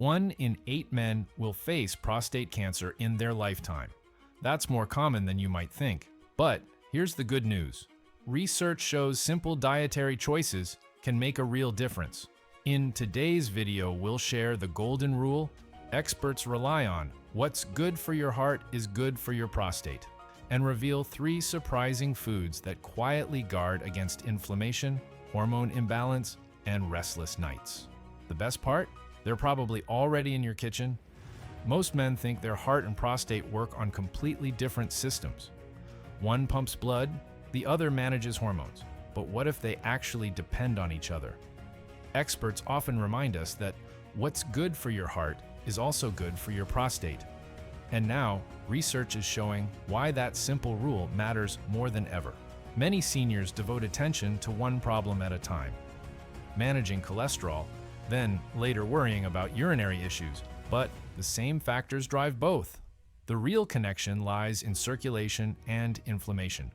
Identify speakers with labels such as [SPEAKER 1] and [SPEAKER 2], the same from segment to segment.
[SPEAKER 1] 1 in 8 men will face prostate cancer in their lifetime. That's more common than you might think. But here's the good news. Research shows simple dietary choices can make a real difference. In today's video, we'll share the golden rule experts rely on: what's good for your heart is good for your prostate, and reveal 3 surprising foods that quietly guard against inflammation, hormone imbalance, and restless nights. The best part? They're probably already in your kitchen. Most men think their heart and prostate work on completely different systems. One pumps blood, the other manages hormones. But what if they actually depend on each other? Experts often remind us that what's good for your heart is also good for your prostate. And now, research is showing why that simple rule matters more than ever. Many seniors devote attention to one problem at a time, managing cholesterol, then later worrying about urinary issues. But the same factors drive both. The real connection lies in circulation and inflammation,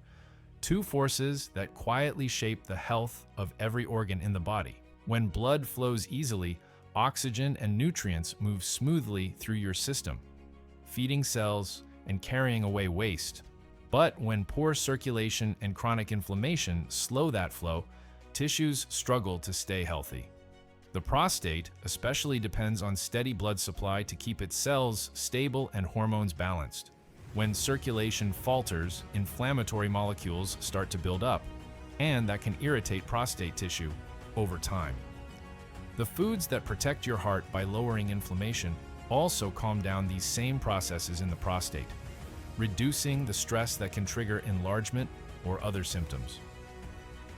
[SPEAKER 1] 2 forces that quietly shape the health of every organ in the body. When blood flows easily, oxygen and nutrients move smoothly through your system, feeding cells and carrying away waste. But when poor circulation and chronic inflammation slow that flow, tissues struggle to stay healthy. The prostate especially depends on steady blood supply to keep its cells stable and hormones balanced. When circulation falters, inflammatory molecules start to build up, and that can irritate prostate tissue over time. The foods that protect your heart by lowering inflammation also calm down these same processes in the prostate, reducing the stress that can trigger enlargement or other symptoms.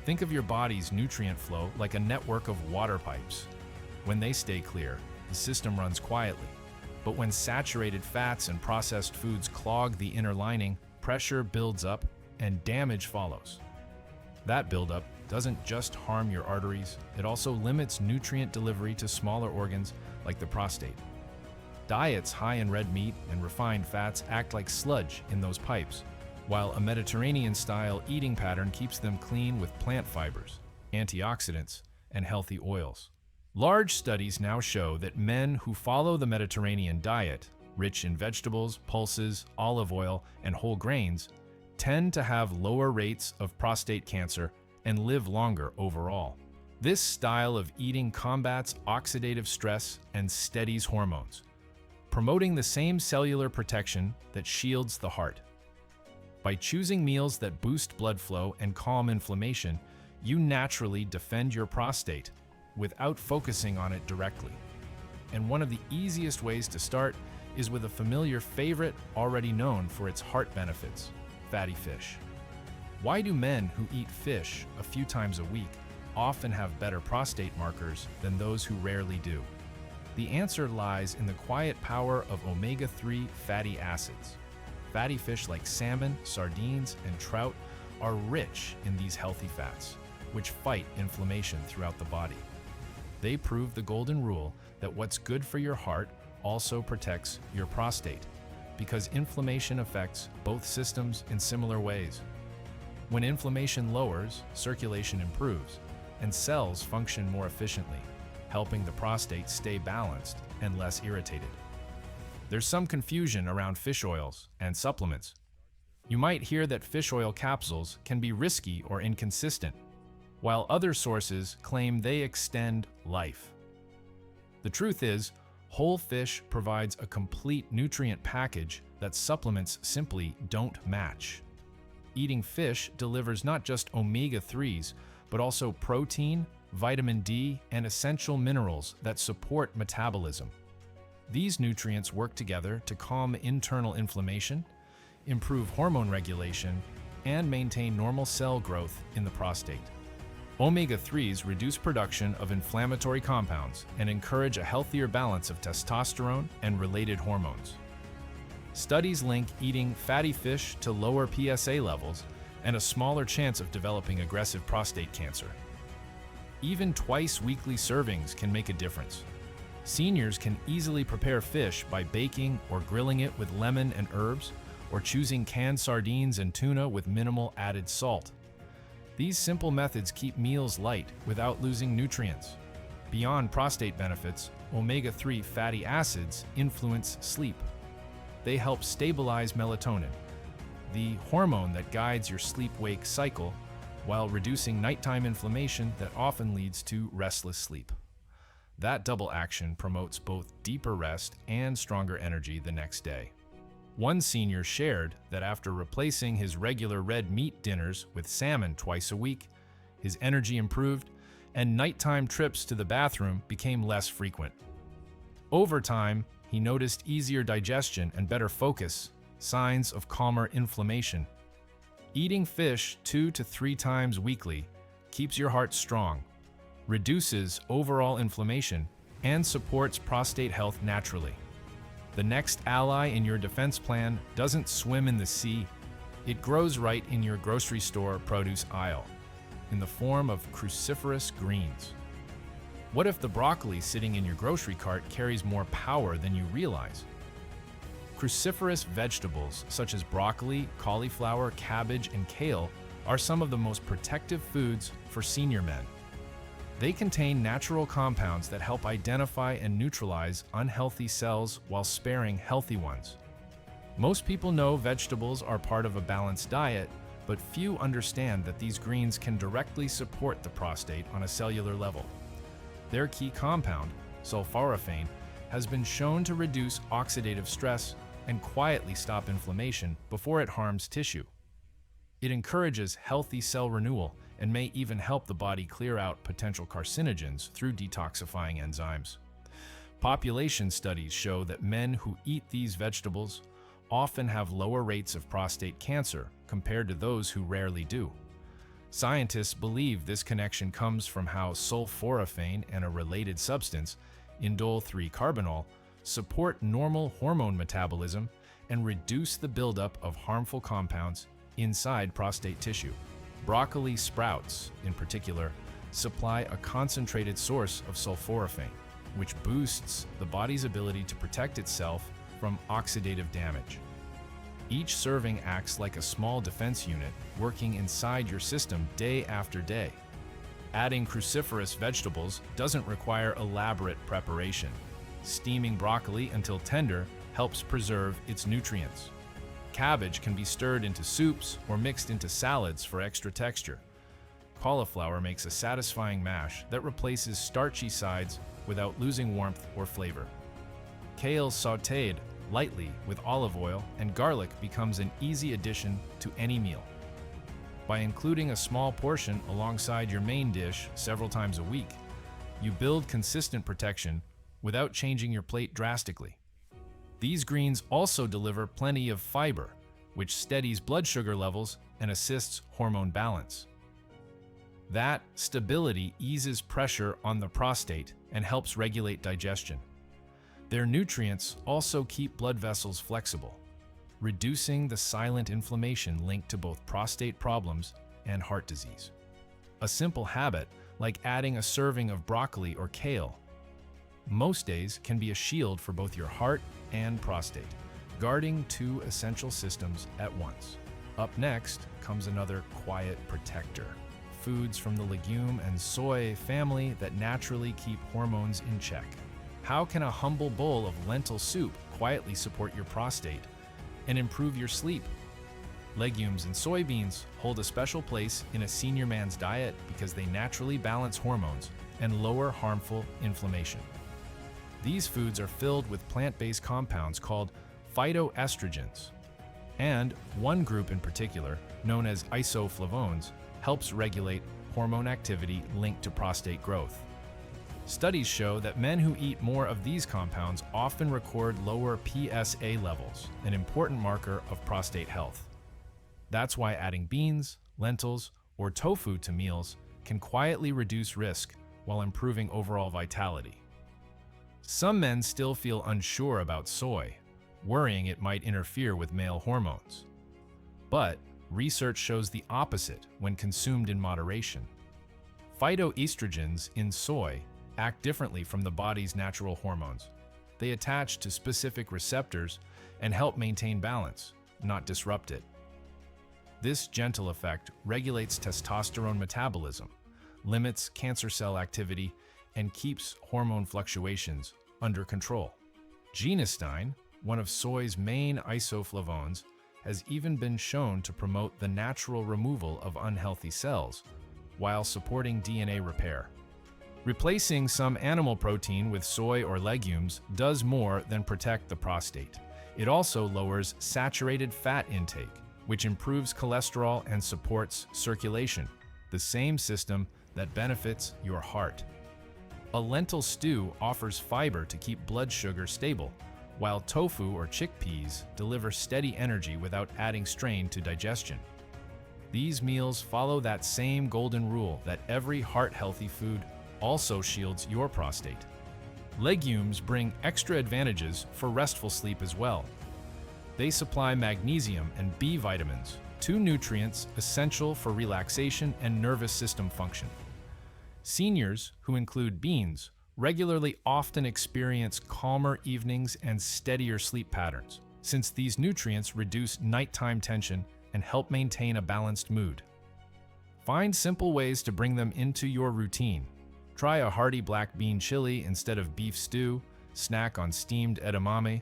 [SPEAKER 1] Think of your body's nutrient flow like a network of water pipes. When they stay clear, the system runs quietly. But when saturated fats and processed foods clog the inner lining, pressure builds up and damage follows. That buildup doesn't just harm your arteries, it also limits nutrient delivery to smaller organs like the prostate. Diets high in red meat and refined fats act like sludge in those pipes, while a Mediterranean-style eating pattern keeps them clean with plant fibers, antioxidants, and healthy oils. Large studies now show that men who follow the Mediterranean diet, rich in vegetables, pulses, olive oil, and whole grains, tend to have lower rates of prostate cancer and live longer overall. This style of eating combats oxidative stress and steadies hormones, promoting the same cellular protection that shields the heart. By choosing meals that boost blood flow and calm inflammation, you naturally defend your prostate without focusing on it directly. And one of the easiest ways to start is with a familiar favorite already known for its heart benefits: fatty fish. Why do men who eat fish a few times a week often have better prostate markers than those who rarely do? The answer lies in the quiet power of omega-3 fatty acids. Fatty fish like salmon, sardines, and trout are rich in these healthy fats, which fight inflammation throughout the body. They prove the golden rule that what's good for your heart also protects your prostate, because inflammation affects both systems in similar ways. When inflammation lowers, circulation improves, and cells function more efficiently, helping the prostate stay balanced and less irritated. There's some confusion around fish oils and supplements. You might hear that fish oil capsules can be risky or inconsistent, while other sources claim they extend life. The truth is, whole fish provides a complete nutrient package that supplements simply don't match. Eating fish delivers not just omega-3s, but also protein, vitamin D, and essential minerals that support metabolism. These nutrients work together to calm internal inflammation, improve hormone regulation, and maintain normal cell growth in the prostate. Omega-3s reduce production of inflammatory compounds and encourage a healthier balance of testosterone and related hormones. Studies link eating fatty fish to lower PSA levels and a smaller chance of developing aggressive prostate cancer. Even twice-weekly servings can make a difference. Seniors can easily prepare fish by baking or grilling it with lemon and herbs, or choosing canned sardines and tuna with minimal added salt. These simple methods keep meals light without losing nutrients. Beyond prostate benefits, Omega-3 fatty acids influence sleep. They help stabilize melatonin, the hormone that guides your sleep-wake cycle, while reducing nighttime inflammation that often leads to restless sleep. That double action promotes both deeper rest and stronger energy the next day. One senior shared that after replacing his regular red meat dinners with salmon twice a week, his energy improved and nighttime trips to the bathroom became less frequent. Over time, he noticed easier digestion and better focus, signs of calmer inflammation. Eating fish 2 to 3 times weekly keeps your heart strong, reduces overall inflammation, and supports prostate health naturally. The next ally in your defense plan doesn't swim in the sea. It grows right in your grocery store produce aisle, in the form of cruciferous greens. What if the broccoli sitting in your grocery cart carries more power than you realize? Cruciferous vegetables such as broccoli, cauliflower, cabbage, and kale are some of the most protective foods for senior men. They contain natural compounds that help identify and neutralize unhealthy cells while sparing healthy ones. Most people know vegetables are part of a balanced diet, but few understand that these greens can directly support the prostate on a cellular level. Their key compound, sulforaphane, has been shown to reduce oxidative stress and quietly stop inflammation before it harms tissue. It encourages healthy cell renewal and may even help the body clear out potential carcinogens through detoxifying enzymes. Population studies show that men who eat these vegetables often have lower rates of prostate cancer compared to those who rarely do. Scientists believe this connection comes from how sulforaphane and a related substance, indole-3-carbinol, support normal hormone metabolism and reduce the buildup of harmful compounds inside prostate tissue. Broccoli sprouts, in particular, supply a concentrated source of sulforaphane, which boosts the body's ability to protect itself from oxidative damage. Each serving acts like a small defense unit working inside your system day after day. Adding cruciferous vegetables doesn't require elaborate preparation. Steaming broccoli until tender helps preserve its nutrients. Cabbage can be stirred into soups or mixed into salads for extra texture. Cauliflower makes a satisfying mash that replaces starchy sides without losing warmth or flavor. Kale sautéed lightly with olive oil and garlic becomes an easy addition to any meal. By including a small portion alongside your main dish several times a week, you build consistent protection without changing your plate drastically. These greens also deliver plenty of fiber, which steadies blood sugar levels and assists hormone balance. That stability eases pressure on the prostate and helps regulate digestion. Their nutrients also keep blood vessels flexible, reducing the silent inflammation linked to both prostate problems and heart disease. A simple habit, like adding a serving of broccoli or kale, most days can be a shield for both your heart and prostate, guarding two essential systems at once. Up next comes another quiet protector: foods from the legume and soy family that naturally keep hormones in check. How can a humble bowl of lentil soup quietly support your prostate and improve your sleep? Legumes and soybeans hold a special place in a senior man's diet because they naturally balance hormones and lower harmful inflammation. These foods are filled with plant-based compounds called phytoestrogens, and one group in particular, known as isoflavones, helps regulate hormone activity linked to prostate growth. Studies show that men who eat more of these compounds often record lower PSA levels, an important marker of prostate health. That's why adding beans, lentils, or tofu to meals can quietly reduce risk while improving overall vitality. Some men still feel unsure about soy, worrying it might interfere with male hormones. But research shows the opposite when consumed in moderation. Phytoestrogens in soy act differently from the body's natural hormones. They attach to specific receptors and help maintain balance, not disrupt it. This gentle effect regulates testosterone metabolism, limits cancer cell activity, and keeps hormone fluctuations under control. Genistein, one of soy's main isoflavones, has even been shown to promote the natural removal of unhealthy cells while supporting DNA repair. Replacing some animal protein with soy or legumes does more than protect the prostate. It also lowers saturated fat intake, which improves cholesterol and supports circulation, the same system that benefits your heart. A lentil stew offers fiber to keep blood sugar stable, while tofu or chickpeas deliver steady energy without adding strain to digestion. These meals follow that same golden rule that every heart-healthy food also shields your prostate. Legumes bring extra advantages for restful sleep as well. They supply magnesium and B vitamins, two nutrients essential for relaxation and nervous system function. Seniors, who include beans, regularly often experience calmer evenings and steadier sleep patterns, since these nutrients reduce nighttime tension and help maintain a balanced mood. Find simple ways to bring them into your routine. Try a hearty black bean chili instead of beef stew, snack on steamed edamame,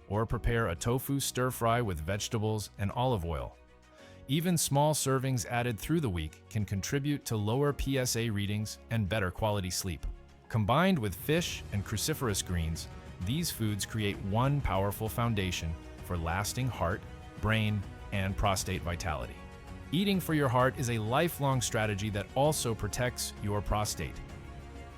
[SPEAKER 1] or prepare a tofu stir-fry with vegetables and olive oil. Even small servings added through the week can contribute to lower PSA readings and better quality sleep. Combined with fish and cruciferous greens, these foods create one powerful foundation for lasting heart, brain, and prostate vitality. Eating for your heart is a lifelong strategy that also protects your prostate.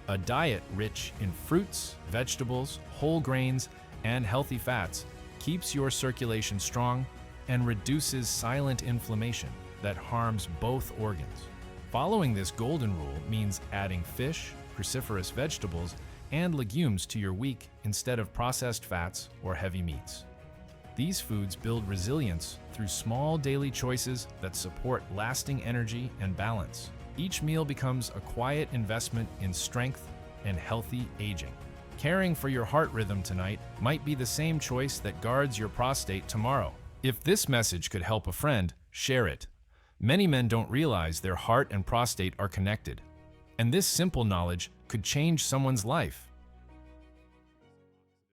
[SPEAKER 1] A diet rich in fruits, vegetables, whole grains, and healthy fats keeps your circulation strong and reduces silent inflammation that harms both organs. Following this golden rule means adding fish, cruciferous vegetables, and legumes to your week instead of processed fats or heavy meats. These foods build resilience through small daily choices that support lasting energy and balance. Each meal becomes a quiet investment in strength and healthy aging. Caring for your heart rhythm tonight might be the same choice that guards your prostate tomorrow. If this message could help a friend, share it. Many men don't realize their heart and prostate are connected, and this simple knowledge could change someone's life.